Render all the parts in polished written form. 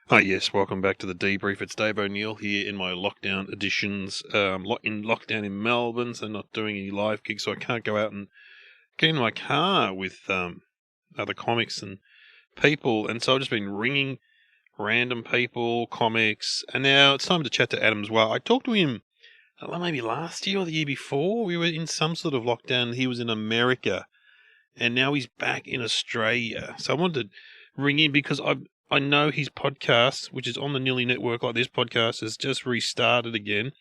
Oh yes, welcome back to the Debrief. It's Dave O'Neill here in my lockdown editions. In lockdown in Melbourne, so not doing any live gigs, so I can't go out and get in my car with other comics and people. And so I've just been ringing random people, comics, and now it's time to chat to Adam Zwar. I talked to him maybe last year or the year before. We were in some sort of lockdown. He was in America, and now he's back in Australia. So I wanted to ring in because I know his podcast, which is on the Nilly Network, like this podcast, has just restarted again.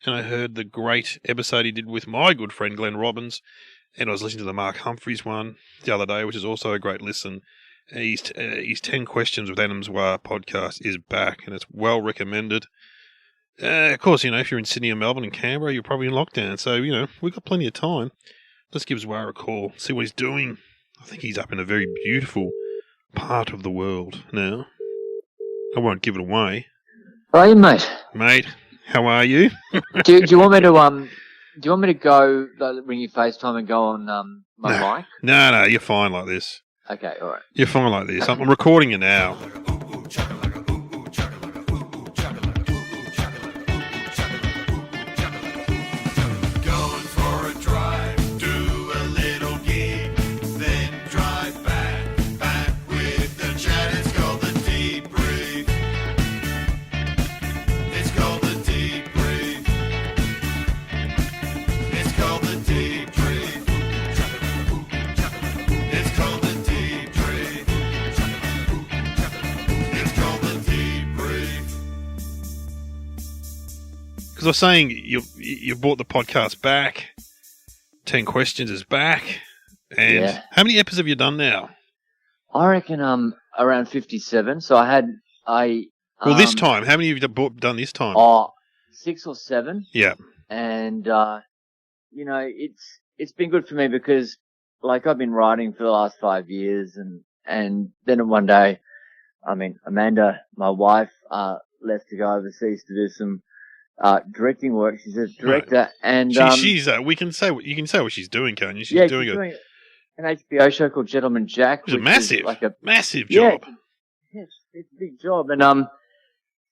And I heard the great episode he did with my good friend Glenn Robbins. And I was listening to the Mark Humphreys one the other day, which is also a great listen. His 10 Questions with Adam Zwar podcast is back, and it's well recommended. Of course, if you're in Sydney or Melbourne and Canberra, you're probably in lockdown. So, we've got plenty of time. Let's give Zwar a call, see what he's doing. I think he's up in a very beautiful part of the world now. I won't give it away. How are you, mate? Mate, how are you? do you want me to go ring your FaceTime and go on my mic? No, you're fine like this. Okay, all right. You're fine like this. I'm recording you now. I was saying you brought the podcast back. 10 Questions is back. And How many episodes have you done now? I reckon around 57. So this time, how many have you done this time? 6 or 7. Yeah. And it's been good for me because I've been writing for the last 5 years, and then one day, Amanda, my wife, left to go overseas to do some directing work. She's a director, right. And she's you can say what she's doing, can't you? She's doing an HBO show called Gentleman Jack. It's massive job. Yeah, it's a big job, and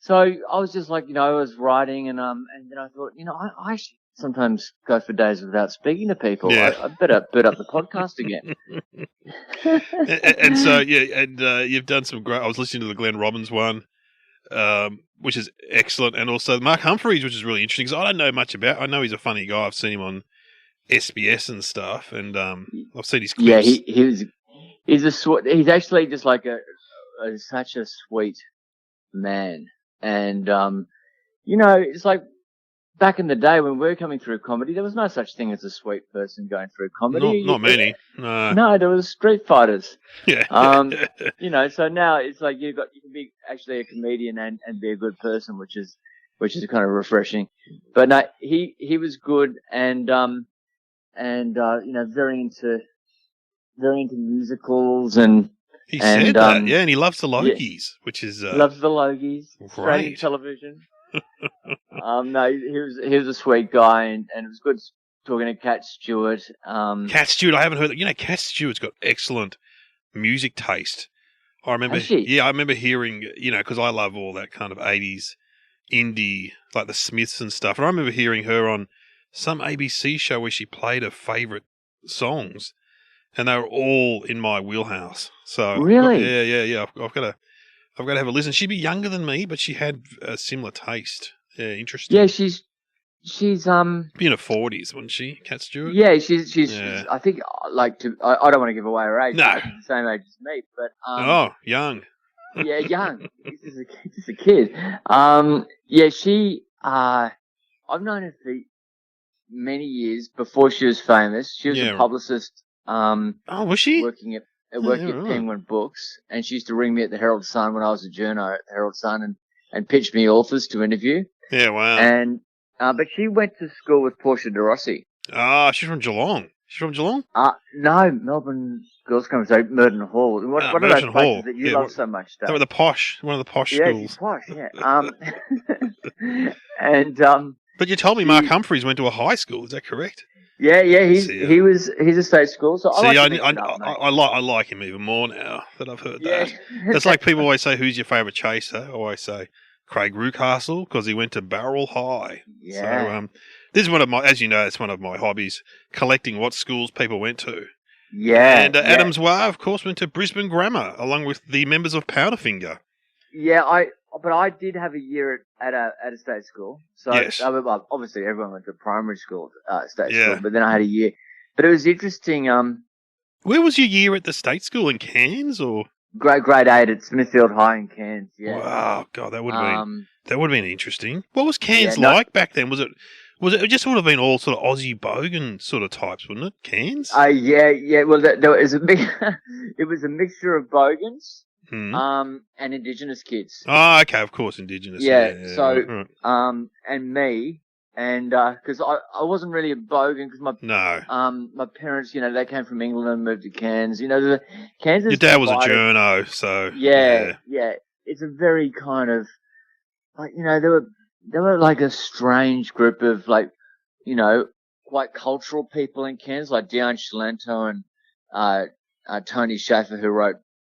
so I was just I was writing, and then I thought, I actually sometimes go for days without speaking to people. Yeah. I better boot up the podcast again. and so you've done some great. I was listening to the Glenn Robbins one. Which is excellent, and also Mark Humphreys, which is really interesting because I don't know much about. I know he's a funny guy. I've seen him on SBS and stuff, and I've seen his clips. Yeah, he's actually just such a sweet man, and it's like back in the day when we were coming through comedy, there was no such thing as a sweet person going through comedy. Not many. No, there was street fighters. Yeah. So now it's like you can be actually a comedian and be a good person, which is kind of refreshing. But no, he was good and very into musicals and. He said that, and he loves the Logies, which is loves the Logies, great television. No, he was a sweet guy, and it was good talking to Cat Stewart. Cat Stewart, I haven't heard that. Cat Stewart's got excellent music taste. I remember, I remember hearing, because I love all that kind of 80s indie, like the Smiths and stuff. And I remember hearing her on some ABC show where she played her favourite songs, and they were all in my wheelhouse. So really, yeah. I've got to have a listen. She'd be younger than me, but she had a similar taste. Yeah, interesting. Yeah, she's be in her 40s, wasn't she, Cat Stewart? Yeah, she's. Yeah. I think I don't want to give away her age. No, she's the same age as me, but young. Yeah, young. Just a kid. Yeah, she. I've known her for many years before she was famous. She was a publicist. Was she working at Penguin Books, and she used to ring me at the Herald Sun when I was a journo at the Herald Sun and pitch me authors to interview. Yeah, wow. And but she went to school with Portia de Rossi. She's from Geelong. She's from Geelong? No, Melbourne Girls' College, Merton Hall. One of those places that you love so much. They were one of the posh schools. Yeah, she's posh, yeah. And but you told me Mark Humphreys went to a high school, is that correct? He's See, he's a state school, so see, I like to mix it up, mate. I like him even more now that I've heard Yeah, that. It's like people always say, "Who's your favourite chaser?" I always say Craig Rucastle because he went to Barrel High. yeah, So this is one of my, as you know, it's one of my hobbies, collecting what schools people went to. yeah, And yeah. Adam Zwar, of course, went to Brisbane Grammar along with the members of Powderfinger. Yeah, but I did have a year at a state school. So Yes. well, obviously everyone went to primary school, state Yeah. school, but then I had a year. But it was interesting. Where was your year at the state school in Cairns, or? Grade 8 at Smithfield High in Cairns. Yeah. Wow, God, that would have been interesting. What was Cairns Yeah, like back then? Was it just would have been all sort of Aussie bogan sort of types, wouldn't it? Cairns. Yeah. Well, there was it was a mixture of bogans, Hmm. and Indigenous kids. Oh, okay, of course, Indigenous. Yeah. So, right. and me, and because I wasn't really a bogan because my parents, they came from England and moved to Cairns. Cairns. Your dad was a journo, so yeah. It's a very kind of like they were like a strange group of like quite cultural people in Cairns, like Diane Shalento and Tony Schaefer, who wrote.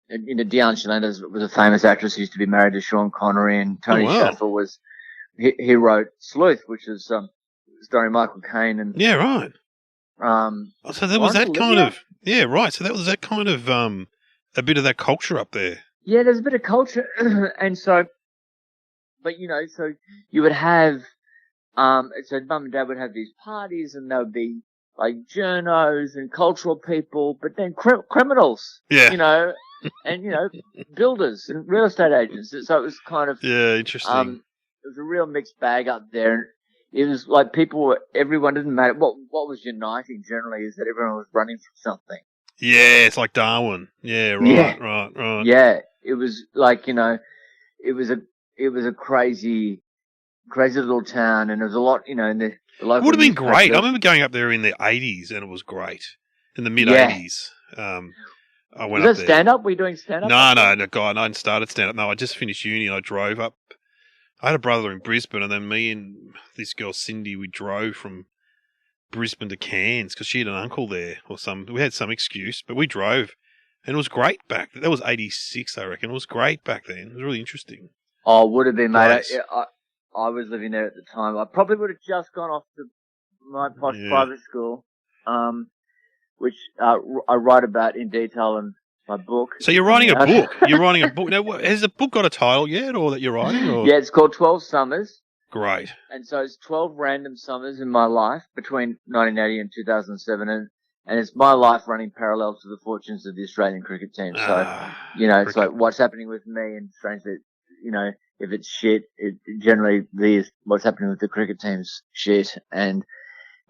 Diane Shalento was a famous actress who used to be married to Sean Connery, and Tony Schaefer was he wrote Sleuth, which is starring Michael Caine and yeah, right. So there was that kind of right. So that was that kind of a bit of that culture up there. Yeah, there's a bit of culture, and so, but so you would have so mum and dad would have these parties, and there would be like journos and cultural people, but then criminals, and builders and real estate agents. So it was kind of interesting. It was a real mixed bag up there. And it was like everyone didn't matter. What was uniting generally is that everyone was running from something. Yeah, it's like Darwin. Yeah, right. Yeah, it was like it was a crazy little town, and there was a lot in the local. It would have been great. I remember going up there in the 80s, and it was great in the mid 80s. I went was up that there. stand up? Were you doing stand up? No, God, I hadn't started stand up. No, I just finished uni and I drove up. I had a brother in Brisbane, and then me and this girl Cindy, we drove from Brisbane to Cairns because she had an uncle there or we had some excuse, but we drove, and it was great back. That was 86, I reckon. It was great back then. It was really interesting. Oh, it would have been, mate. I was living there at the time. I probably would have just gone off to my posh private school, which I write about in detail in my book. So you're writing a book. You're writing a book. Now, has the book got a title yet, or that you're writing? Or? Yeah, it's called 12 Summers. Great. And so it's 12 random summers in my life between 1980 and 2007, and it's my life running parallel to the fortunes of the Australian cricket team. So, it's like what's happening with me, and strangely, if it's shit, it generally is what's happening with the cricket team's shit. And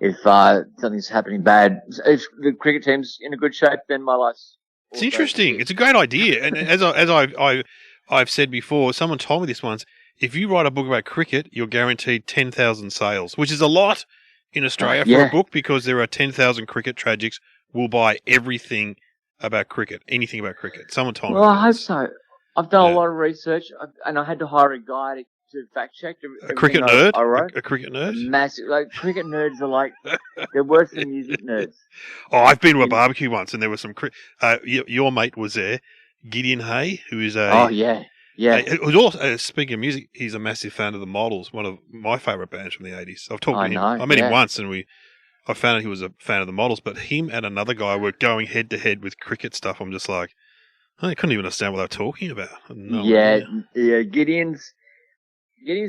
if something's happening bad, if the cricket team's in a good shape, then my life's. It's interesting. It's a great idea. And as I've said before, someone told me this once. If you write a book about cricket, you're guaranteed 10,000 sales, which is a lot in Australia for a book because there are 10,000 cricket tragics will buy everything about cricket, anything about cricket. Someone told me. Well, I hope so. I've done a lot of research, and I had to hire a guy to fact check a cricket nerd. I wrote. A cricket nerd. Massive, like cricket nerds are like they're worse than music nerds. Oh, I've been to a barbecue once, and there was some. Your mate was there, Gideon Hay, who is a. Oh yeah. Who's also speaking of music, he's a massive fan of the Models, one of my favourite bands from the 80s. I've talked to him. I met him once, and I found out he was a fan of the Models, but him and another guy were going head to head with cricket stuff. I'm just like, I couldn't even understand what they were talking about. Gideon's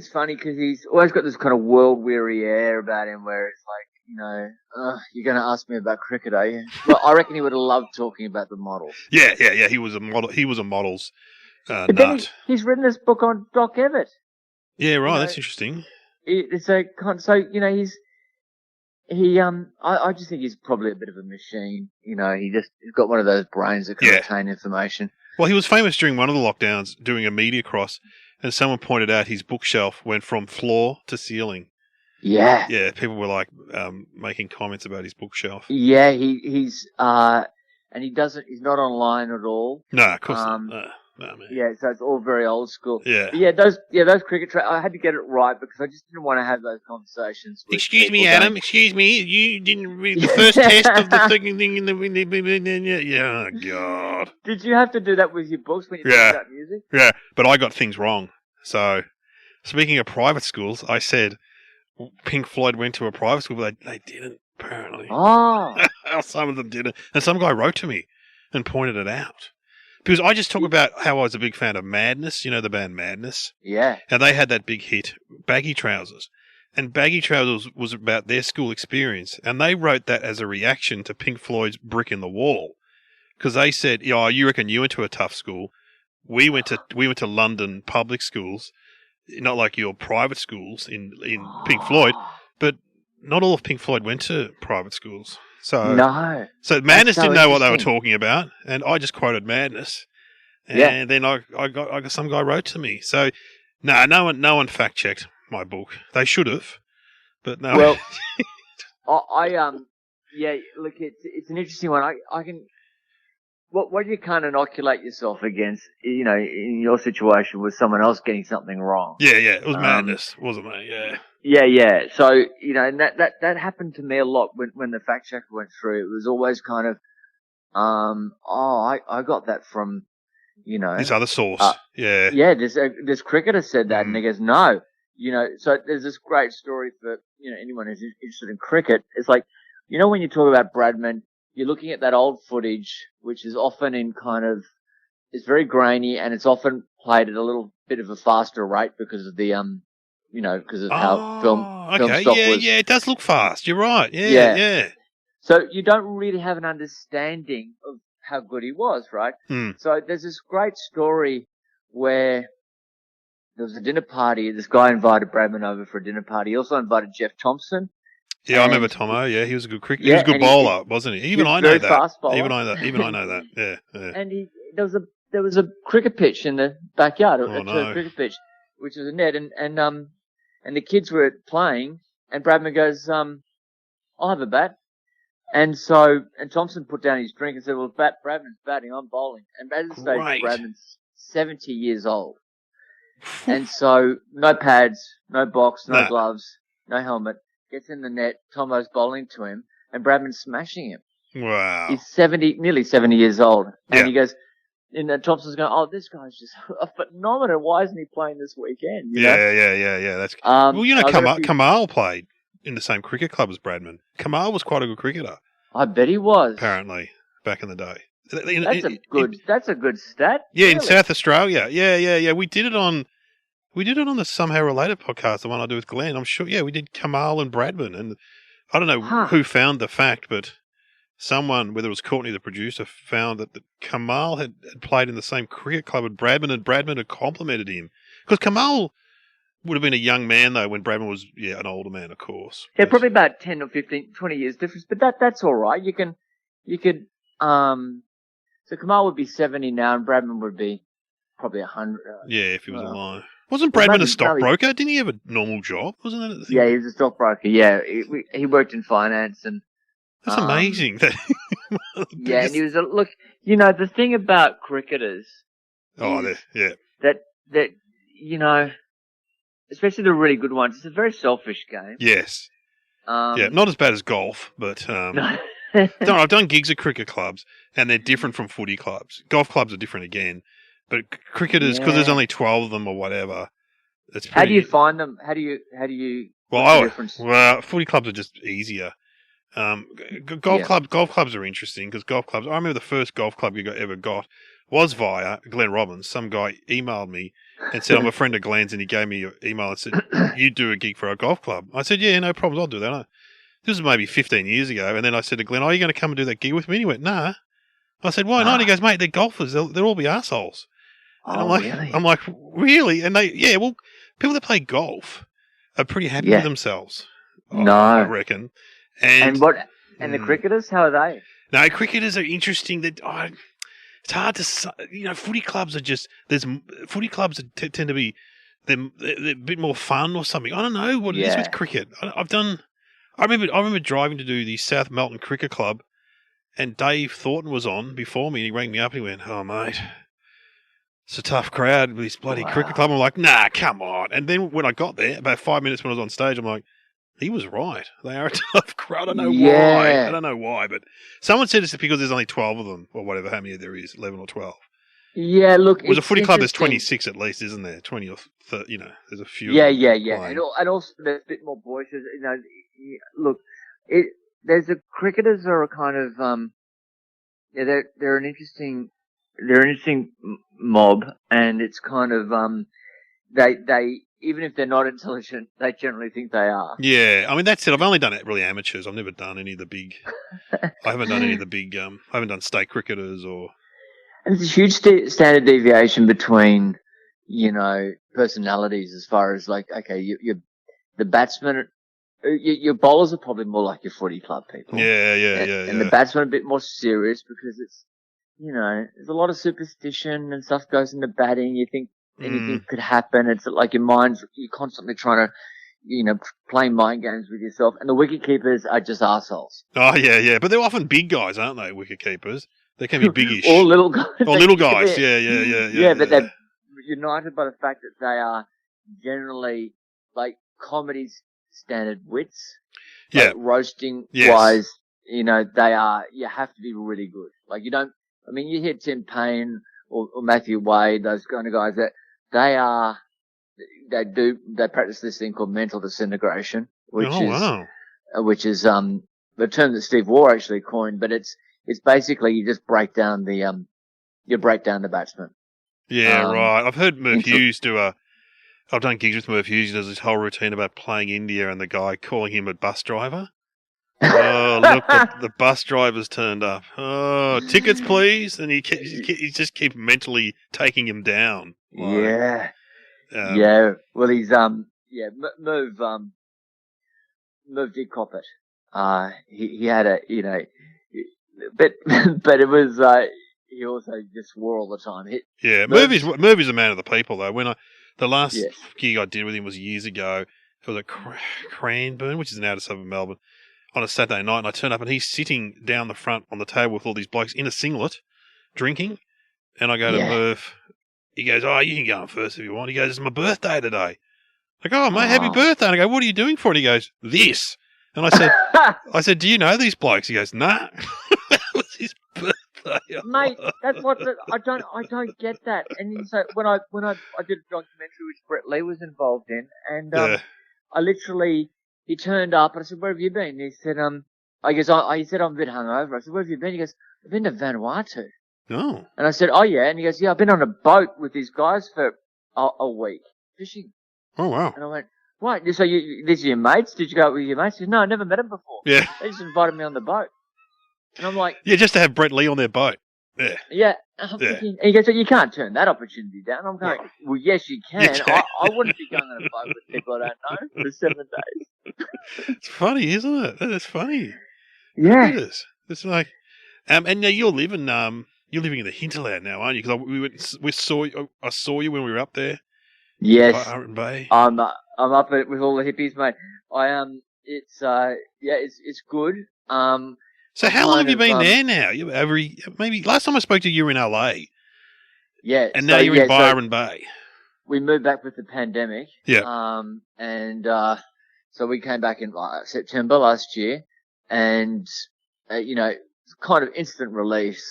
funny because he's always got this kind of world weary air about him, where it's like, you're going to ask me about cricket, are you? Well, I reckon he would have loved talking about the Models. Yeah. He was a model. He was a Models. But then he's written this book on Doc Evett. Yeah, right. That's interesting. It's I just think he's probably a bit of a machine. He's got one of those brains that can retain information. Well, he was famous during one of the lockdowns doing a media cross, and someone pointed out his bookshelf went from floor to ceiling. Yeah. Yeah, people were like making comments about his bookshelf. Yeah, he's and he's not online at all. No, of course not. No. man. Yeah, so it's all very old school. Yeah. But those cricket I had to get it right because I just didn't want to have those conversations with Excuse me, people Adam. going, Excuse me. You didn't read the first test of the second thing in the. Yeah, oh, God. Did you have to do that with your books when you Yeah. talk about music? Yeah, but I got things wrong. So, speaking of private schools, I said Pink Floyd went to a private school, but they didn't, apparently. Oh. Some of them didn't. And some guy wrote to me and pointed it out. Because I just talk about how I was a big fan of Madness, you know the band Madness? Yeah. And they had that big hit, Baggy Trousers. And Baggy Trousers was about their school experience. And they wrote that as a reaction to Pink Floyd's Brick in the Wall. Because they said, "Yeah, you reckon you went to a tough school. We went to London public schools, not like your private schools in Pink Floyd, but not all of Pink Floyd went to private schools." So Madness didn't know what they were talking about, and I just quoted Madness, and then I got some guy wrote to me. So no one fact checked my book. They should have, but no. Well, look, it's an interesting one. I can. What you can't inoculate yourself against, you know, in your situation with someone else getting something wrong. Yeah, it was Madness, wasn't it? Yeah. Yeah. So, you know, and that happened to me a lot when the fact checker went through. It was always kind of, I got that from, you know, this other source. Yeah. Yeah, this cricketer said that, and he goes, no, you know. So there's this great story for, you know, anyone who's interested in cricket. It's like, you know, when you talk about Bradman, you're looking at that old footage, which is often in kind of, it's very grainy, and it's often played at a little bit of a faster rate because of the you know, because of how film stock was. Yeah, it does look fast. You're right. Yeah. So you don't really have an understanding of how good he was, right? So there's this great story where there was a dinner party. This guy invited Bradman over for a dinner party. He also invited Jeff Thompson. Yeah, I remember Tomo. Yeah, he was a good cricketer. He was a good bowler, wasn't he? Even I know that. Fast bowler. Even I know that. Yeah. And there was a cricket pitch in the backyard, a cricket pitch, which was a net, and the kids were playing, and Bradman goes, "I'll have a bat." And Thompson put down his drink and said, "Well, Bradman's batting, I'm bowling." And at this stage, Bradman's 70 years old, and so no pads, no box, no gloves, no helmet. Gets in the net, Tomo's bowling to him, and Bradman's smashing him. Wow. He's nearly 70 years old. And he goes, and Thompson's going, "Oh, this guy's just a phenomenon. Why isn't he playing this weekend?" You know? Yeah. That's well, you know, Kamal played in the same cricket club as Bradman. Kamal was quite a good cricketer. I bet he was. Apparently, back in the day. That's a good stat. Yeah, really? In South Australia. Yeah. We did it on the Somehow Related podcast, the one I do with Glenn. I'm sure, we did Kamal and Bradman. And I don't know who found the fact, but someone, whether it was Courtney, the producer, found that Kamal had played in the same cricket club as Bradman, and Bradman had complimented him. Because Kamal would have been a young man, though, when Bradman was, an older man, of course. Yeah, probably about 10 or 15, 20 years difference. But that's all right. You could, so Kamal would be 70 now, and Bradman would be probably 100. Yeah, if he was alive. Wasn't Bradman a stockbroker? Didn't he have a normal job? Wasn't that the thing? Yeah, he was a stockbroker. Yeah, he worked in finance, and that's amazing. Yeah, and he was look. You know, the thing about cricketers. That you know, especially the really good ones, it's a very selfish game. Yes. Not as bad as golf, but no, I've done gigs at cricket clubs, and they're different from footy clubs. Golf clubs are different again. But cricketers, because there's only 12 of them or whatever, it's pretty... How do you find them? How do you? Well, footy clubs are just easier. Golf clubs are interesting because golf clubs. I remember the first golf club you ever got was via Glenn Robbins. Some guy emailed me and said, "I'm a friend of Glenn's," and he gave me your email and said, "You do a gig for a golf club." I said, "Yeah, no problems. I'll do that." This was maybe 15 years ago, and then I said to Glenn, "Are you going to come and do that gig with me?" And he went, "Nah." I said, "Why not?" He goes, "Mate, they're golfers. They'll all be assholes." And I'm like, really? And people that play golf are pretty happy with themselves. I reckon. And the cricketers, how are they? No, cricketers are interesting. It's hard to, footy clubs are just, footy clubs tend to be, they're a bit more fun or something. I don't know what it is with cricket. I remember driving to do the South Melton Cricket Club, and Dave Thornton was on before me, and he rang me up and he went, "Oh, mate, It's a tough crowd with this bloody cricket club. I'm like, nah, come on. And then when I got there, about 5 minutes when I was on stage, I'm like, he was right. They are a tough crowd. I don't know why. I don't know why, but someone said it's because there's only 12 of them, or whatever, how many there is, 11 or 12. Yeah, look, it was a footy club. There's 26 at least, isn't there? 20 or 30, there's a few. Yeah. And also there's a bit more voices. Look, there's the cricketers are a kind of they're an interesting mob, and it's kind of they even if they're not intelligent, they generally think they are. Yeah, I mean that's it. I've only done it really amateurs. I've never done any of the big. I haven't done any of the big. I haven't done state cricketers or. And it's a huge standard deviation between personalities as far as like the batsmen. Your bowlers are probably more like your footy club people. Yeah. And the batsmen are a bit more serious because it's, there's a lot of superstition and stuff goes into batting. You think anything could happen. It's like you're constantly trying to, playing mind games with yourself. And the wicket keepers are just arseholes. Oh, yeah. But they're often big guys, aren't they, wicket keepers? They can be biggish. Or little guys. Or little guys, yeah. Yeah, but they're united by the fact that they are generally like comedy's standard wits. Yeah. Like roasting wise, you have to be really good. Like you hear Tim Payne or Matthew Wade, those kind of guys that they practice this thing called mental disintegration, which is the term that Steve Waugh actually coined, but it's basically you just break down the batsman. Yeah, right. I've heard Murph Hughes I've done gigs with Murph Hughes. He does this whole routine about playing India and the guy calling him a bus driver. Oh, look, the bus driver's turned up. Oh, tickets, please. And he just keep mentally taking him down. Like, well, he's Merv did cop it. He had but it was he also just swore all the time. Mervy's a man of the people though. The last gig I did with him was years ago. It was at Cranbourne, which is an outer suburb of Melbourne, on a Saturday night, and I turn up and he's sitting down the front on the table with all these blokes in a singlet, drinking, and I go to Merv. He goes, "Oh, you can go on first if you want." He goes, "It's my birthday today." I go, "Oh, mate, happy birthday." And I go, "What are you doing for it?" And he goes, "This." And I said, "Do you know these blokes?" He goes, "Nah." That was his birthday. Mate, that's what I don't get that. And so when I did a documentary which Brett Lee was involved in, and I literally he turned up and I said, "Where have you been?" And he said, he said, "I'm a bit hungover." I said, "Where have you been?" He goes, "I've been to Vanuatu." Oh. And I said, "Oh yeah," and he goes, "Yeah, I've been on a boat with these guys for a week fishing." Oh wow. And I went, "What? So these are your mates? Did you go out with your mates?" He said, "No, I never met them before. Yeah. They just invited me on the boat." And I'm like... Yeah, just to have Brett Lee on their boat. Yeah. Yeah. Thinking, and he goes, "You can't turn that opportunity down." I'm going, "Well, yes, you can. I wouldn't be going on a boat with people I don't know for 7 days." It's funny, isn't it? That is funny. Yeah. It is. It's like... and now you're living in the hinterland now, aren't you? Because I saw you when we were up there. Yes. Iron Bay. I'm up with all the hippies, mate. It's good. So how long have you been there now? Maybe last time I spoke to you, you were in LA. Yeah. And now you're in Byron Bay. We moved back with the pandemic. Yeah. So we came back in September last year, and kind of instant relief.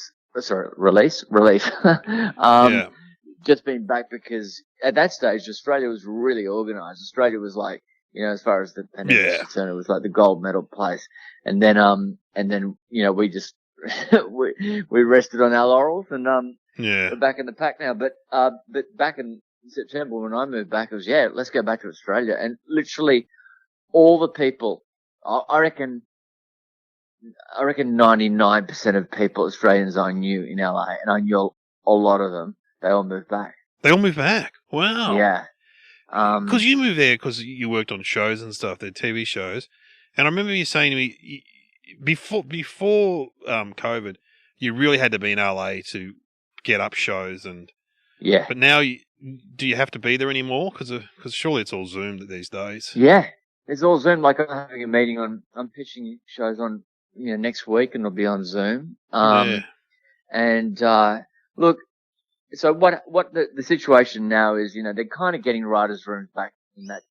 Just been back because at that stage Australia was really organised. Australia was like, as far as the pandemic is concerned, it was like the gold medal place. And then we just we rested on our laurels, and we're back in the pack now. But back in September when I moved back, it was let's go back to Australia. And literally all the people, I reckon 99% of people, Australians I knew in LA, and I knew a lot of them, they all moved back. They all moved back? Wow. Yeah. Because you moved there because you worked on shows and stuff, the TV shows. And I remember you saying to me, before COVID, you really had to be in LA to get up shows. But now, do you have to be there anymore? Because surely it's all Zoom these days. Yeah. It's all Zoom. Like I'm having a meeting I'm pitching shows on, next week, and it'll be on Zoom. And look, so what the situation now is, they're kind of getting writers' rooms back in that,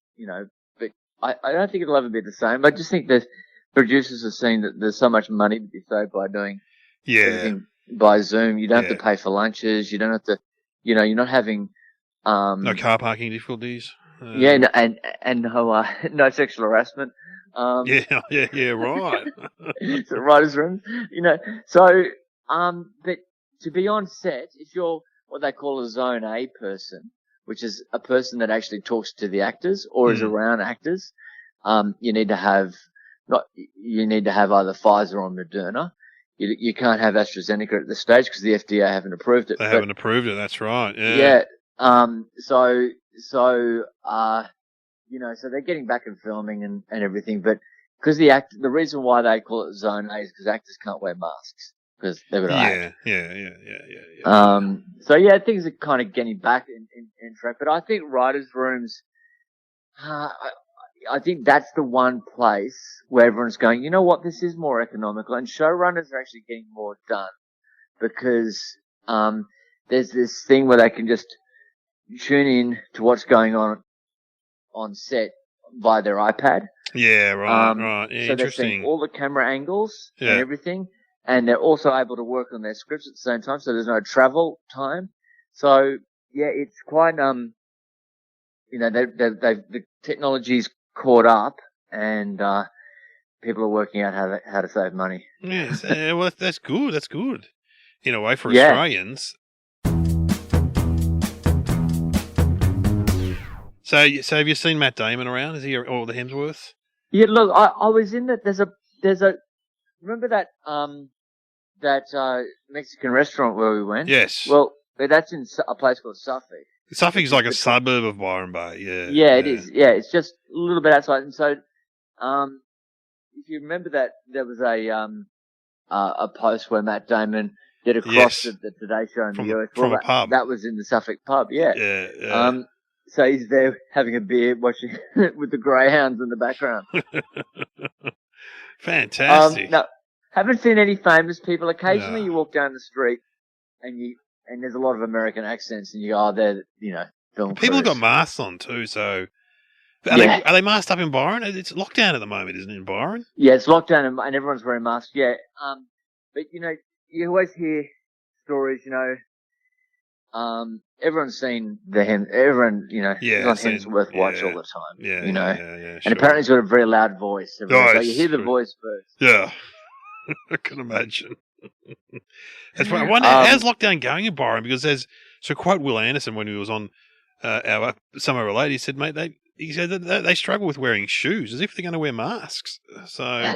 but I don't think it'll ever be the same. I just think that producers have seen that there's so much money to be saved by doing everything by Zoom. You don't have to pay for lunches. You don't have to, you're not having no car parking difficulties. And no sexual harassment. Right. So writers' rooms, So, but to be on set, if you're what they call a Zone A person, which is a person that actually talks to the actors or is around actors, you need to have either Pfizer or Moderna. You can't have AstraZeneca at this stage because the FDA haven't approved it. They haven't approved it. That's right. Yeah. Yeah. So they're getting back and filming and everything, but because the reason why they call it Zone A is because actors can't wear masks because they've got to act. Yeah. So yeah, things are kind of getting back in track, but I think writers' rooms, I think that's the one place where everyone's going, you know what, this is more economical, and showrunners are actually getting more done because there's this thing where they can just tune in to what's going on set via their iPad. Yeah, right. Yeah, so they're seeing all the camera angles and everything, and they're also able to work on their scripts at the same time, so there's no travel time. So yeah, it's quite the technology's caught up, and people are working out how to save money. Yes, well, that's good. That's good in a way for Australians. So have you seen Matt Damon around? Is he or the Hemsworths? Yeah, look, I was in that. There's a remember that Mexican restaurant where we went? Yes. Well, that's in a place called Suffolk. Suffolk's like a suburb of Byron Bay. Yeah. Yeah, it is. Yeah, it's just a little bit outside. And so, if you remember that there was a post where Matt Damon did a cross the Today Show in the US. From a pub. That was in the Suffolk pub. Yeah. Yeah. So he's there having a beer, watching with the greyhounds in the background. Fantastic. No, haven't seen any famous people. Occasionally you walk down the street and there's a lot of American accents, and you go, they're, film People have crews. got masks on too, so are they masked up in Byron? It's lockdown at the moment, isn't it, in Byron? Yeah, it's lockdown and everyone's wearing masks. Yeah. But you always hear stories, everyone's seen everyone, he's on Hemsworth watch all the time. Yeah. And sure. apparently he's got a very loud voice. So you hear the voice first. Yeah. I can imagine. That's why I wonder, how's lockdown going in Byron? Because so quote Will Anderson when he was on our Summer Relate, he said, mate, he said that they struggle with wearing shoes as if they're going to wear masks. So,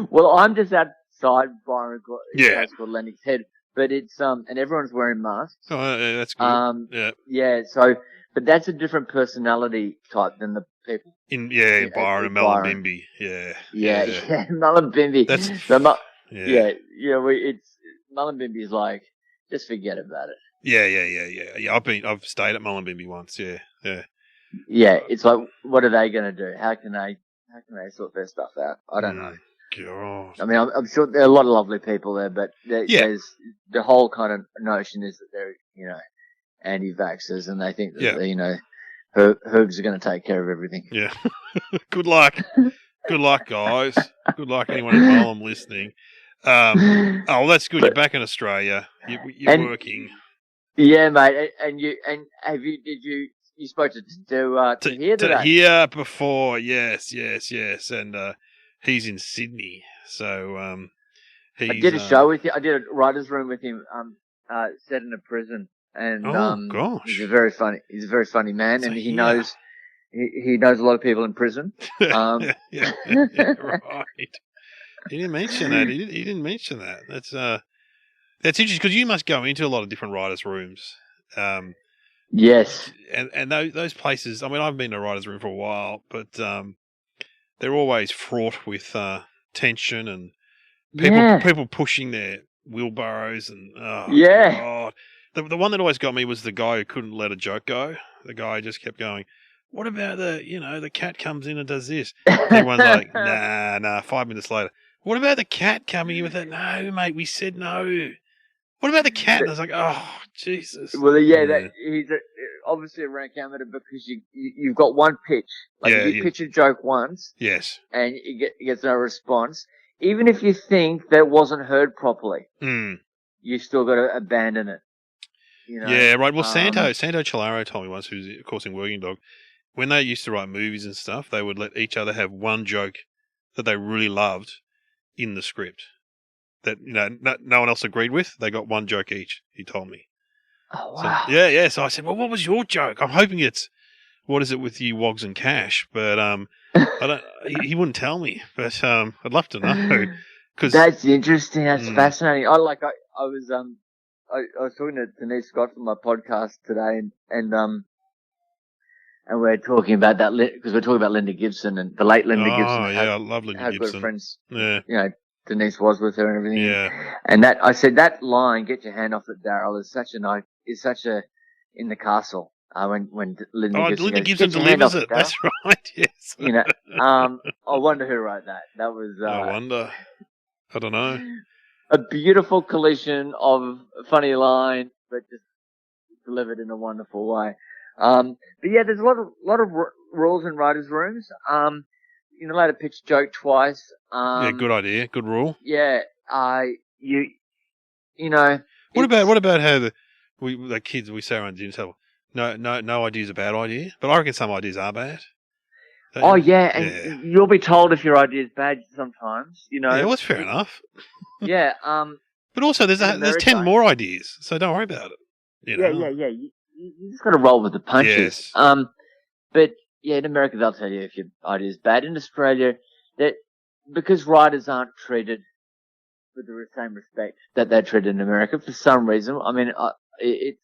well, I'm just outside Byron. It's called Lennox Head, but it's and everyone's wearing masks. Oh, yeah, that's good. Yeah. So, but that's a different personality type than the people in Byron and Mullumbimby. Yeah. Mullumbimby. That's it's Mullumbimby is like, just forget about it. Yeah. I've stayed at Mullumbimby once. Yeah. Yeah, it's like, what are they going to do? How can they sort their stuff out? I don't know. God. I mean, I'm sure there are a lot of lovely people there, but there's the whole kind of notion is that they're, anti-vaxxers, and they think that, herbs are going to take care of everything. Yeah. Good luck. Good luck, guys. Good luck, anyone at home listening. Well, that's good. You're back in Australia. You're working. Yeah, mate. And you spoke to here today? To here before, yes. And he's in Sydney. So I did a show with him. I did a writer's room with him set in a prison. And gosh. he's a very funny man, so and he knows a lot of people in prison. Right. He didn't mention that. He didn't mention that. That's interesting because you must go into a lot of different writers' rooms. Yes. And those places. I mean, I've been to a writers' room for a while, but they're always fraught with tension and people pushing their wheelbarrows and God. The one that always got me was the guy who couldn't let a joke go. The guy just kept going, what about the cat comes in and does this? Everyone's like, nah. 5 minutes later, what about the cat coming in with that? No, mate, we said no. What about the cat? And I was like, oh, Jesus. Well, that he's obviously a rank amateur because you've got one pitch. Like if you pitch a joke once, yes, and you gets no response, even if you think that it wasn't heard properly, you still got to abandon it. You know? Yeah, right. Well, Santo Chalaro told me once, who's of course in Working Dog, when they used to write movies and stuff, they would let each other have one joke that they really loved in the script that no one else agreed with. They got one joke each. He told me. Oh wow. So, yeah. So I said, well, what was your joke? I'm hoping it's what is it with you, Wogs and Cash? But I don't. He wouldn't tell me. But I'd love to know. Cause, that's interesting. That's fascinating. I was talking to Denise Scott from my podcast today, and we're talking about that because we're talking about Linda Gibson and the late Linda Gibson. Oh yeah, I love Linda Gibson. How good friends, yeah. Denise was with her and everything. Yeah. And that I said that line, "Get your hand off it, Daryl," is such a in the castle. When Linda Gibson delivers it. That's right. Yes. I wonder who wrote that. That was. I wonder. I don't know. A beautiful collision of a funny line, but just delivered in a wonderful way. But yeah, there's a lot of rules in writers' rooms. You're allowed to pitch a joke twice. Yeah, good idea. Good rule. Yeah. You know. What about how the kids we say around the dinner table? No idea is a bad idea, but I reckon some ideas are bad. Oh yeah, and you'll be told if your idea is bad sometimes. Yeah, well, that's fair enough. Yeah. But also, there's 10 more ideas, so don't worry about it. Yeah. You just got to roll with the punches. Yes. But yeah, in America they'll tell you if your idea is bad. In Australia, that because writers aren't treated with the same respect that they're treated in America for some reason. I mean, it's.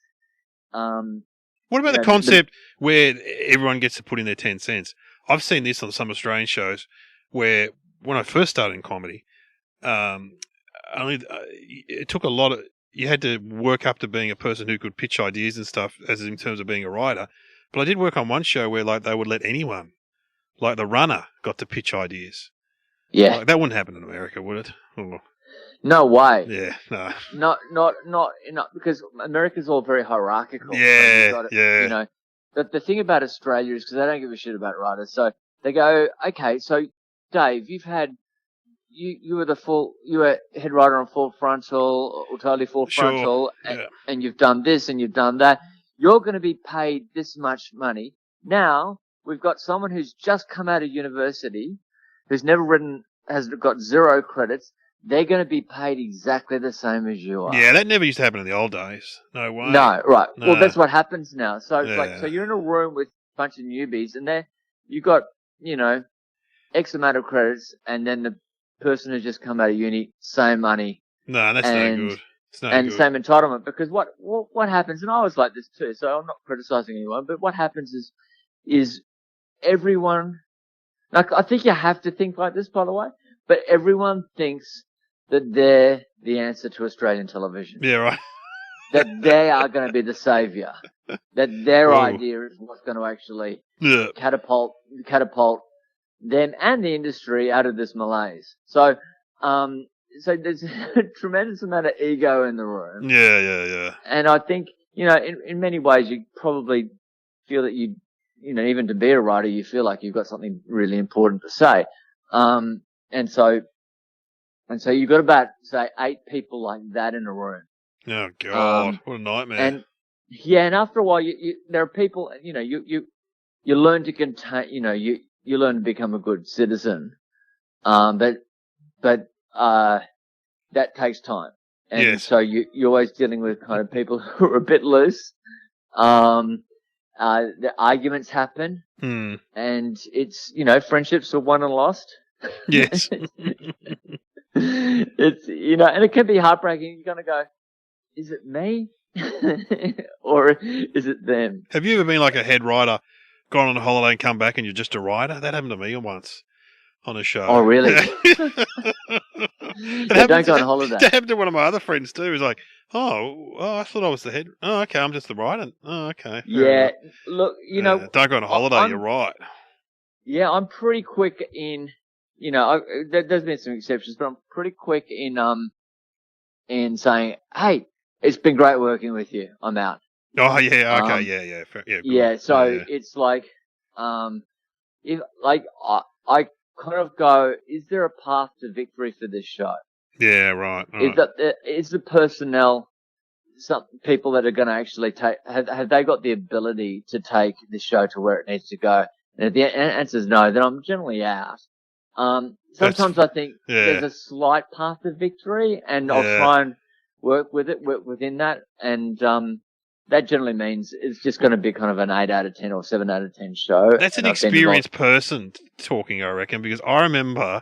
What about the concept where everyone gets to put in their 10 cents? I've seen this on some Australian shows where when I first started in comedy, it took a lot of. You had to work up to being a person who could pitch ideas and stuff, as in terms of being a writer. But I did work on one show where they would let anyone, like the runner, got to pitch ideas. Yeah, that wouldn't happen in America, would it? Oh. No way. Yeah, no. Not because America's all very hierarchical. Yeah, yeah. The thing about Australia is because they don't give a shit about writers. They go, okay, so Dave, you've had. You were head writer on Full Frontal or Totally Full Frontal, and you've done this and you've done that. You're going to be paid this much money. Now we've got someone who's just come out of university, who's never has got 0 credits. They're going to be paid exactly the same as you are. Yeah, that never used to happen in the old days. No way. No, right. No. Well, that's what happens now. So it's so you're in a room with a bunch of newbies, and you got X amount of credits, and then the person who's just come out of uni, same money. No, that's no good. It's no and good. Same entitlement. Because what happens, and I was like this too, so I'm not criticizing anyone, but what happens is everyone, like, I think you have to think like this, by the way, but everyone thinks that they're the answer to Australian television. Yeah, right. That they are going to be the saviour. That their idea is what's going to actually catapult them and the industry out of this malaise. So there's a tremendous amount of ego in the room. Yeah. And I think, in many ways you probably feel that even to be a writer, you feel like you've got something really important to say. And so you've got about, say, 8 people like that in a room. Oh God, what a nightmare. And after a while, there are people, you learn to contain, you learn to become a good citizen. But that takes time. And so you're always dealing with kind of people who are a bit loose. The arguments happen. And it's, friendships are won and lost. Yes. It's, and it can be heartbreaking. You're going to go, is it me? Or is it them? Have you ever been like a head writer, gone on a holiday and come back and you're just a writer? That happened to me once on a show. Oh, really? Don't go on holiday. That happened to one of my other friends too. He was like, oh, I thought I was the head. Oh, okay, I'm just the writer. Oh, okay. Yeah, look, don't go on a holiday, you're right. Yeah, I'm pretty quick in, there's been some exceptions, but I'm pretty quick in saying, hey, it's been great working with you. I'm out. Oh yeah, okay, yeah, good. Yeah, so Yeah. it's like, if like I kind of go, is there a path to victory for this show? Yeah, right. Is the personnel some people that are going to actually have they got the ability to take the show to where it needs to go? And if the answer is no, then I'm generally out. Sometimes I think there's a slight path to victory, and I'll try and work within that, and that generally means it's just going to be kind of an 8 out of 10 or 7 out of 10 show. That's an experienced person talking, I reckon, because I remember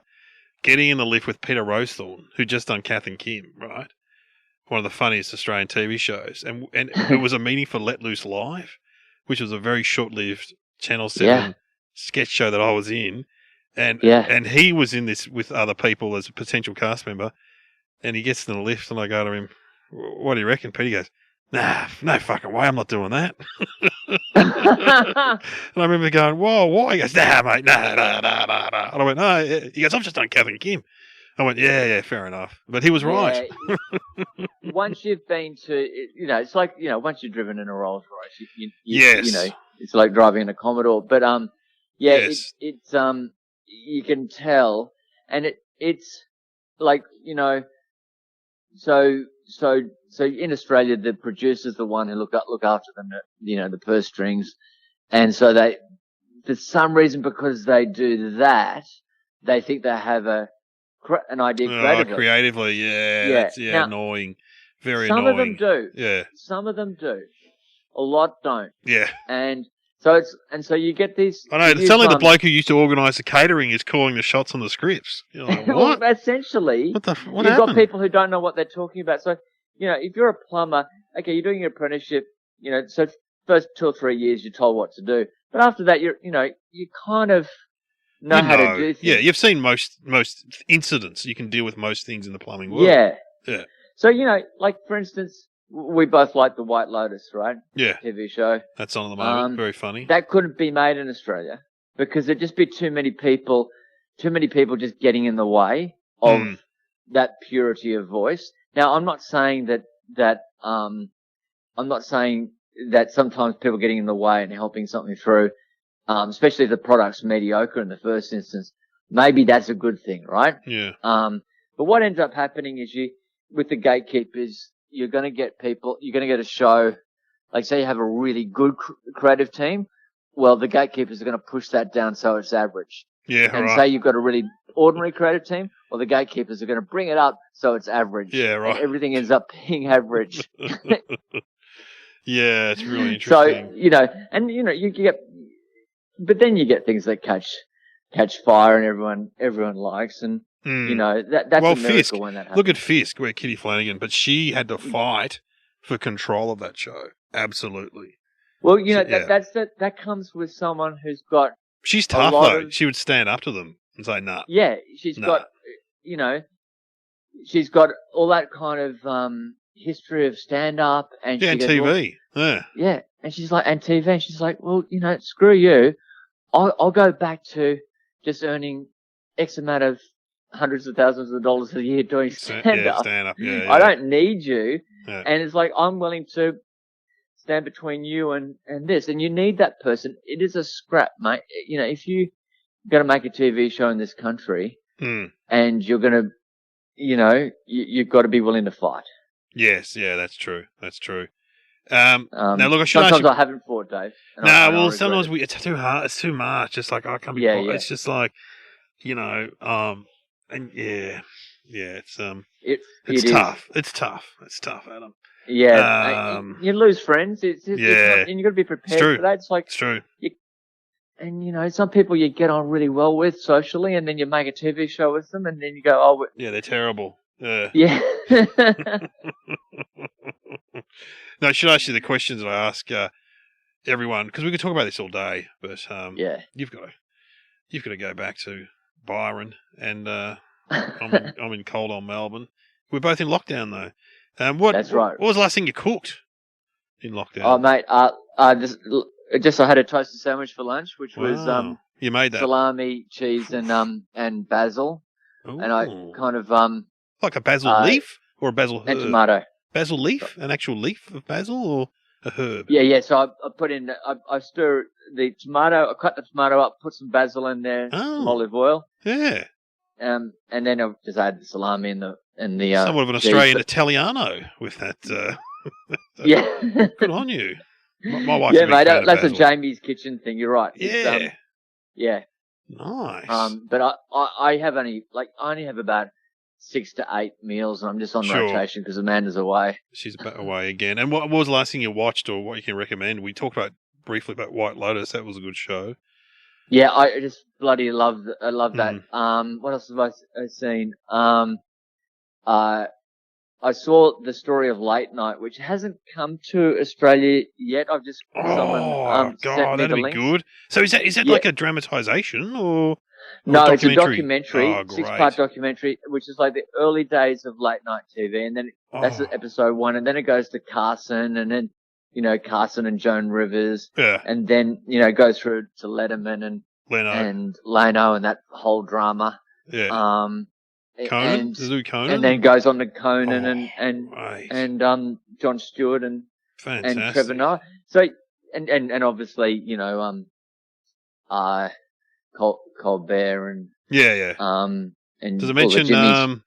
getting in the lift with Peter Rosethorn, who just done Kath and Kim, right? One of the funniest Australian TV shows. And it was a meeting for Let Loose Live, which was a very short-lived Channel 7 sketch show that I was in. And he was in this with other people as a potential cast member. And he gets in the lift and I go to him, what do you reckon, Pete? He goes, nah, no fucking way, I'm not doing that. And I remember going, whoa, why? He goes, nah, mate, nah. And I went, no. He goes, I've just done Kath and Kim. I went, yeah, fair enough. But he was right. Once you've been to, it's like, once you've driven in a Rolls Royce, yes. It's like driving in a Commodore. But, yes. it's you can tell, and it's like, so in Australia, the producer's the one who look after them, the purse strings. And so they, for some reason, because they do that, they think they have an idea creatively. That's now, annoying. Very annoying. Some of them do. Yeah. Some of them do. A lot don't. Yeah. And so you get these. I know. It's only the bloke who used to organise the catering is calling the shots on the scripts. You're like, what? Well, essentially, what you've happened? got people who don't know what they're talking about. So, if you're a plumber, okay, you're doing your apprenticeship, so first 2 or 3 years you're told what to do. But after that, you kind of know how to do things. Yeah, you've seen most incidents. You can deal with most things in the plumbing world. Yeah. Yeah. So, like, for instance, we both like The White Lotus, right? Yeah. TV show. That's on at the moment. Very funny. That couldn't be made in Australia because there'd just be too many people just getting in the way of that purity of voice. Now, I'm not saying that sometimes people getting in the way and helping something through, especially if the product's mediocre in the first instance, maybe that's a good thing, right? Yeah. But what ends up happening is with the gatekeepers, you're going to get a show, like say you have a really good creative team, well, the gatekeepers are going to push that down so it's average. Yeah, and right. say you've got a really ordinary creative team, well, the gatekeepers are going to bring it up so it's average. Yeah, right. And everything ends up being average. Yeah, it's really interesting. So, you get, but then you get things that catch fire and everyone likes, and that's a miracle Fisk, when that happens. Look at Fisk, where Kitty Flanagan, but she had to fight for control of that show. Absolutely. Well, that comes with someone who's got. She's tough though. She would stand up to them and say, "Nah." Yeah, she's got all that kind of history of stand up and and TV. Yeah, and she's like, and TV, and she's like, well, screw you. I'll go back to just earning X amount of hundreds of thousands of dollars a year doing stand up. Yeah. I don't need you. Yeah. And it's like, I'm willing to stand between you and this. And you need that person. It is a scrap, mate. If you're going to make a TV show in this country and you're going to, you've got to be willing to fight. Yes. Yeah, that's true. That's true. Now, look, sometimes I haven't fought, Dave. Sometimes it's too hard. It's too much. It's like, I can't be It's just like, and it's tough. It's tough. It's tough, Adam. Yeah, you lose friends. It's and you got to be prepared for that. It's like it's true. Some people you get on really well with socially, and then you make a TV show with them, and then you go, oh, they're terrible. Yeah. No, I should ask you the questions that I ask everyone, because we could talk about this all day, but you've got to go back to Byron, and I'm in cold old Melbourne. We're both in lockdown though. That's right. What was the last thing you cooked in lockdown? Oh, mate, I had a toasted sandwich for lunch, which was you made that salami, cheese, and basil. Ooh. And I kind of like a basil leaf or a basil herb? And tomato. Basil leaf? An actual leaf of basil or a herb? Yeah. So I put in, I stir the tomato, I cut the tomato up, put some basil in there, some olive oil. Yeah. And then I've just added the salami and the somewhat of an cheese, Australian Italiano with that. Yeah. Good on you. My wife's Yeah, a big mate. fan of That's a basil. Jamie's kitchen thing. You're right. Yeah. Yeah. Nice. But I only have about 6 to 8 meals, and I'm just on rotation because Amanda's away. She's away again. And what was the last thing you watched, or what you can recommend? We talked briefly about White Lotus. That was a good show. Yeah, I just bloody love that. What else have I seen? I saw The Story of Late Night, which hasn't come to Australia yet. I've just someone sent me that'd the be links. good. So is that like a dramatization or no? a it's a documentary, oh, 6-part documentary, which is like the early days of late night TV, and then that's episode 1, and then it goes to Carson, and then Carson and Joan Rivers, and then goes through to Letterman and Leno and that whole drama. Yeah. Conan? And then goes on to Conan and Jon Stewart and Trevor Noah. So and obviously Colbert and and does it mention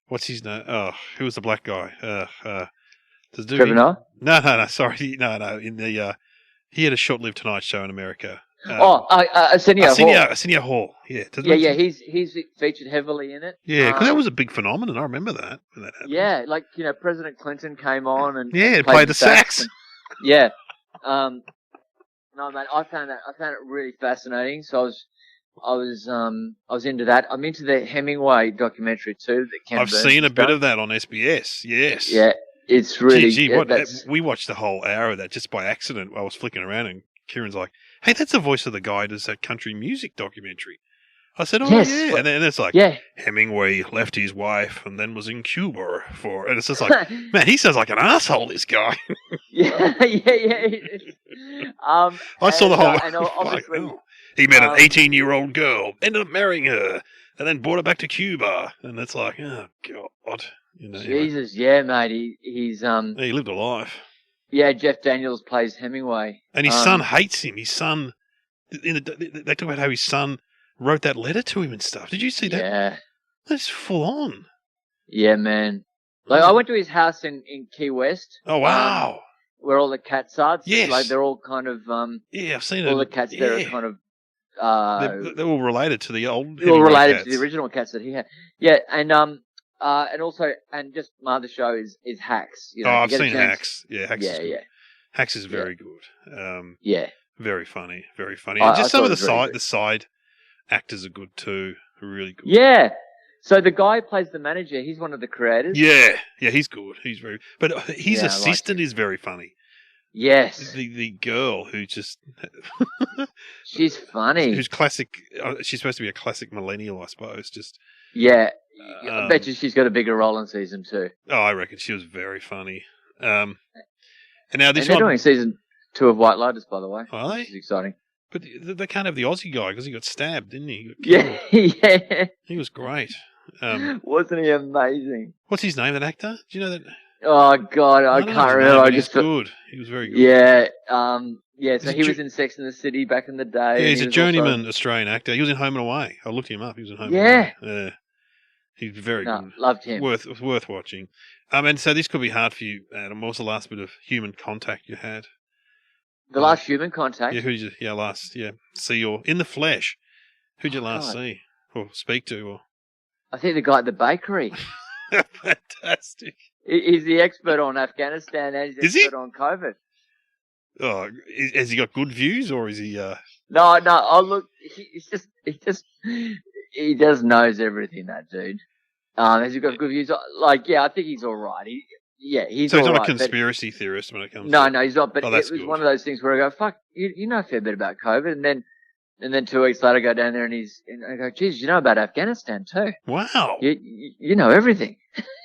what's his name? Oh, who was the black guy? Trevor Noah? No, sorry, no. In the he had a short-lived Tonight Show in America. Arsenio Hall. Yeah. He's featured heavily in it. Yeah, because that was a big phenomenon. I remember that when that happened. Yeah, like President Clinton came on and played the sax. No, mate, I found it really fascinating. So I was into that. I'm into the Hemingway documentary too. I've seen a bit of that on SBS. Yes. Yeah, it's really. We watched the whole hour of that just by accident. I was flicking around and Kieran's like, "Hey, that's the voice of the guy who does that country music documentary." I said, "Oh, yes. yeah," and then it's like, Hemingway left his wife and then was in Cuba and it's just like, man, he sounds like an asshole. This guy. yeah. I saw the whole. And obviously, he met an 18-year-old girl, ended up marrying her, and then brought her back to Cuba, and it's like, oh God, Jesus, yeah, mate, he's he lived a life. Yeah, Jeff Daniels plays Hemingway. And his son hates him. His son, they talk about how his son wrote that letter to him and stuff. Did you see that? Yeah. That's full on. Yeah, man. Like, I went to his house in Key West. Oh, wow. Where all the cats are. Yes. Like, they're all kind of... I've seen it. All the cats there are kind of... they're all related to the old They're all related to the original cats that he had. Yeah, and also, and just my other show is Hacks. I've seen Hacks. Yeah, Hacks is good. Yeah. Hacks is very good. Very funny, very funny. And just some of the side actors are good too. Really good. Yeah. So the guy who plays the manager, he's one of the creators. Yeah, he's good. He's very, but his assistant is very funny. Yes. The girl who just she's funny. Who's classic? She's supposed to be a classic millennial, I suppose. Just I bet you she's got a bigger role in season 2. Oh, I reckon she was very funny. And now they're doing season 2 of White Lotus, by the way. Are they? Which is exciting. But they can't have the Aussie guy because he got stabbed, didn't he? Yeah. He was great. Wasn't he amazing? What's his name, that actor? Do you know that? Oh, God, I can't remember. He was good. He was very good. Yeah. So he was in Sex and the City back in the day. Yeah, he's a journeyman Australian actor. He was in Home and Away. I looked him up. He was in Home and Away. Yeah. He's very good. Loved him. Worth watching. And so this could be hard for you, Adam. What was the last bit of human contact you had? The last human contact? Yeah, who did you last see or in the flesh? Who'd you last see or speak to? Or I think the guy at the bakery. Fantastic. He's the expert on Afghanistan and he's the expert on COVID. Oh, has he got good views or is he? No. Oh, look, he just knows everything. That dude. Has he got good views? Like, I think he's all right. He's so he's all not right, a conspiracy theorist when it comes. No, he's not. But it was good. One of those things where I go, "Fuck, you know a fair bit about COVID," and then 2 weeks later, I go down there and I go, "Geez, you know about Afghanistan too? Wow, you know everything."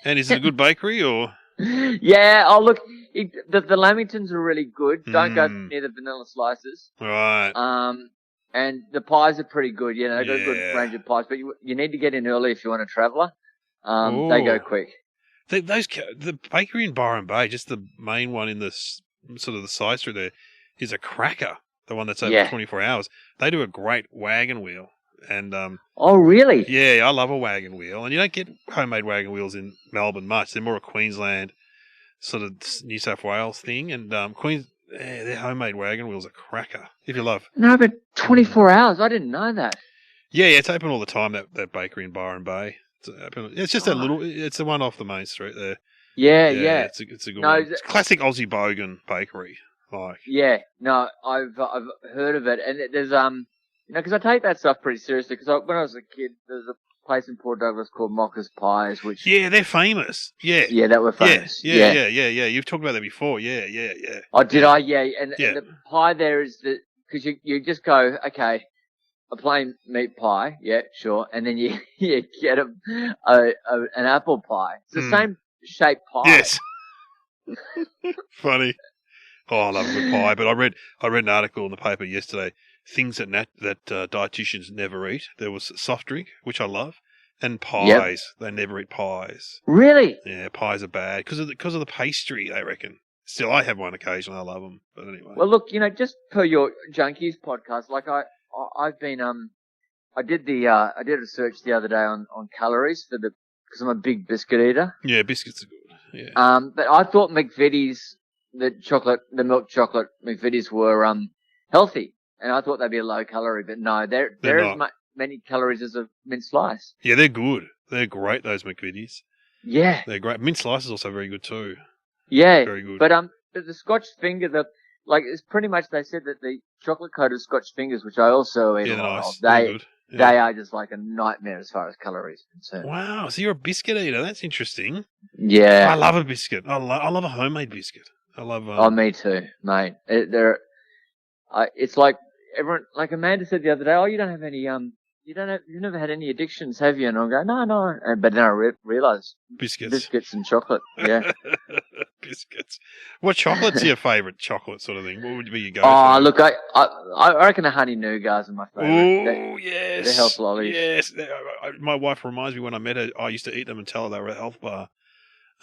And is it a good bakery or? Yeah. Oh, look, the Lamingtons are really good. Don't go near the vanilla slices. Right. And the pies are pretty good. They've got a good range of pies, but you need to get in early if you want a traveller. They go quick. The bakery in Byron Bay, just the main one in the sort of the side street there, is a cracker. The one that's open 24 hours. They do a great wagon wheel. And oh, really? Yeah, I love a wagon wheel. And you don't get homemade wagon wheels in Melbourne much. They're more a Queensland, sort of New South Wales thing. And their homemade wagon wheels are cracker, if you love. No, but 24 hours? I didn't know that. Yeah, it's open all the time, that bakery in Byron Bay. It's just that little, it's the one off the main street there. Yeah. It's a good one. It's classic Aussie Bogan bakery. Yeah, no, I've heard of it. And there's, because I take that stuff pretty seriously. Because when I was a kid, there's a place in Port Douglas called Mocca's Pies, which... Yeah, they're famous. Yeah. Yeah, that were famous. Yeah. You've talked about that before. Yeah. Oh, did I? Yeah. And the pie there is because you just go, okay, a plain meat pie, yeah, sure, and then you get an apple pie. It's the same shaped pie. Yes. Funny. Oh, I love a good pie. But I read an article in the paper yesterday. Things that dietitians never eat. There was soft drink, which I love, and pies. Yep. They never eat pies. Really? Yeah, pies are bad because of the pastry. They reckon. Still, I have one occasionally. I love them, but anyway. Well, look, just per your Junkies podcast, like I've been I did a search the other day on calories because I'm a big biscuit eater. Yeah, biscuits are good. Yeah. But I thought McVitie's, the milk chocolate McVitie's were healthy, and I thought they'd be a low calorie, but no, they're as many calories as a mint slice. Yeah, they're good. They're great, those McVitie's. Yeah, they're great. Mint slice is also very good too. Yeah, very good. But the Scotch finger, it's pretty much, they said that the chocolate coated Scotch fingers, which I also eat a lot of, they are just like a nightmare as far as calories are concerned. Wow, so you're a biscuit eater. That's interesting. Yeah, I love a biscuit. I love a homemade biscuit. I love. Oh, me too, mate. It's like everyone, like Amanda said the other day. Oh, you don't have any you've never had any addictions, have you? And I go, no. But then I realise biscuits and chocolate. Yeah, biscuits. What chocolate's your favourite chocolate sort of thing? What would be your go? Oh, look, I reckon the honey nougats are my favourite. Oh, yes. The health lollies. Yes. My wife reminds me when I met her, I used to eat them and tell her they were a health bar.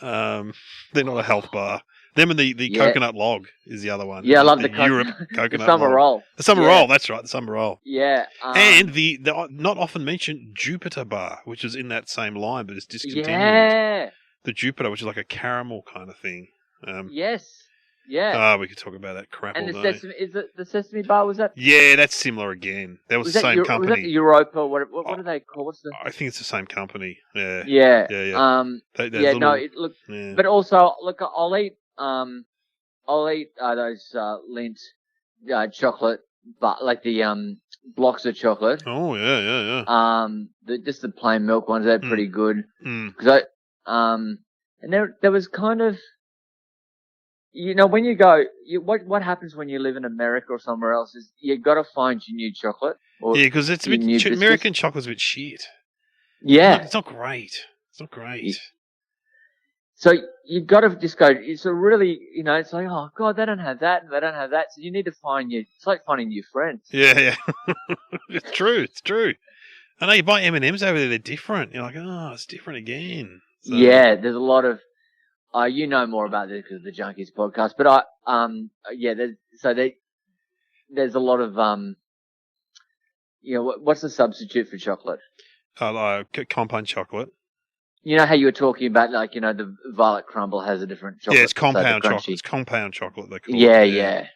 They're not a health bar. Them and the coconut log is the other one. Yeah, I love the Europe coconut the summer roll. The summer roll, that's right, the summer roll. Yeah. And the not often mentioned Jupiter bar, which is in that same line, but it's discontinued. Yeah. The Jupiter, which is like a caramel kind of thing. Yes. Yeah. We could talk about that crap and all day. Sesame, is it the Sesame bar? Was that? Yeah, that's similar again. That was the same company. Was that the Europa? What do they call? What's the? I think it's the same company. Yeah. Yeah. Yeah. But also, look, I'll eat those Lindt chocolate, but like the blocks of chocolate. Oh yeah. Just the plain milk ones, they're pretty good. Mm. And there was kind of, when you go, what happens when you live in America or somewhere else is you got to find your new chocolate. Because it's a bit American chocolate's a bit shit. Yeah, it's not great. It's not great. So you've got to just go. It's a really, it's like, oh God, they don't have that, and they don't have that. So you need to find it's like finding new friends. Yeah. It's true. I know you buy M&Ms over there; they're different. You're like, oh, it's different again. So. Yeah, there's a lot of. You know more about this because of the Junkies podcast, but there's a lot of what's the substitute for chocolate? Compound chocolate. You know how you were talking about, like, the Violet Crumble has a different chocolate. Yeah, it's compound chocolate. It's compound chocolate, they call it. Yeah.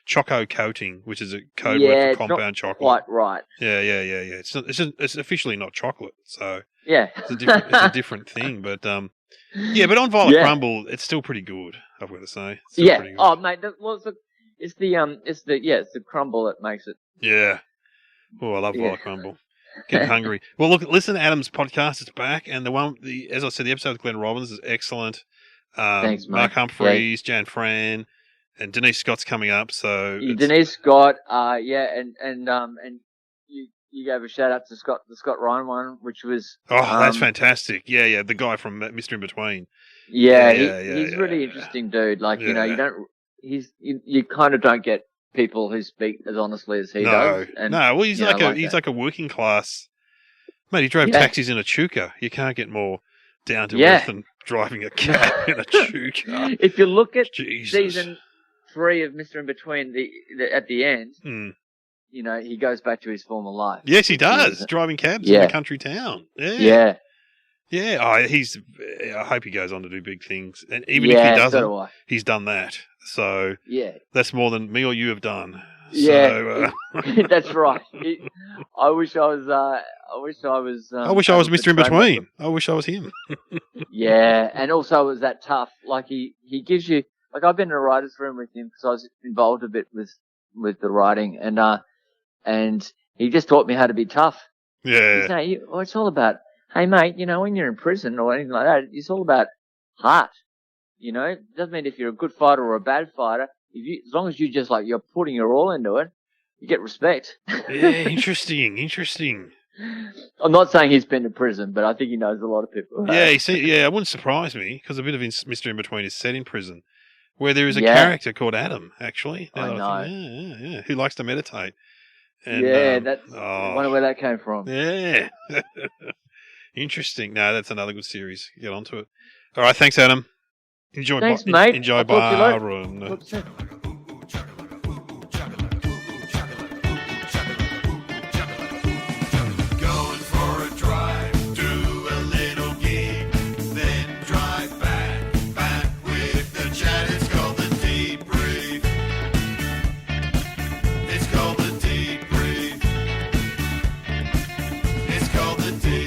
Choco coating, which is a code word for compound chocolate. Quite right. Yeah. It's officially not chocolate, so yeah, it's a different thing. But but on Violet Crumble, it's still pretty good. I've got to say. Yeah. Pretty good. Oh, mate, it's the crumble that makes it. Yeah. Oh, I love Violet Crumble. Getting hungry. Well, look, listen to Adam's podcast. It's back, and as I said, the episode with Glenn Robbins is excellent. Thanks, mate. Mark Humphreys, Jan Fran, and Denise Scott's coming up. So Denise Scott, and you gave a shout out to the Scott Ryan one, which was that's fantastic. Yeah, the guy from Mr. In Between. Yeah, he's really interesting dude. Like you kind of don't get people who speak as honestly as he does. Well, he's like a working class mate. He drove taxis in Echuca. You can't get more down to Yeah. earth and driving a cab in a chew car. If you look at Jesus. season 3 of Mr. In Between, at the end, Mm. you know, he goes back to his former life. Yes, he does. Driving cabs in Yeah. a country town. Yeah. Yeah. Yeah. I hope he goes on to do big things. And even Yeah, if he so doesn't, do I. he's done that. So Yeah. that's more than me or you have done. Yeah. So, That's right. I wish I was. I wish I was. I wish I was able to Mr. In train myself. Between. I wish I was him. Yeah, and also it was that tough. Like he gives you. Like I've been in a writer's room with him because I was involved a bit with the writing, and he just taught me how to be tough. Yeah. It's all about, hey mate, you know, when you're in prison or anything like that, it's all about heart. You know, it doesn't mean if you're a good fighter or a bad fighter. As long as you just like you're putting your all into it, you get respect. Yeah, interesting. I'm not saying he's been to prison, but I think he knows a lot of people. Yeah, it wouldn't surprise me because a bit of Mr. In Between is set in prison, where there is a Yeah. character called Adam, actually. I Now that know. think, yeah, who likes to meditate. And, I wonder where that came from. Yeah. Interesting. No, that's another good series. Get onto it. All right, thanks, Adam. Enjoy, Thanks, mate. Enjoy I'll talk to you later. Byron. Talk to you soon. Going for a drive, do a little gig, then drive back with the chat. It's called the Debrief. It's called the Debrief. It's called the Debrief.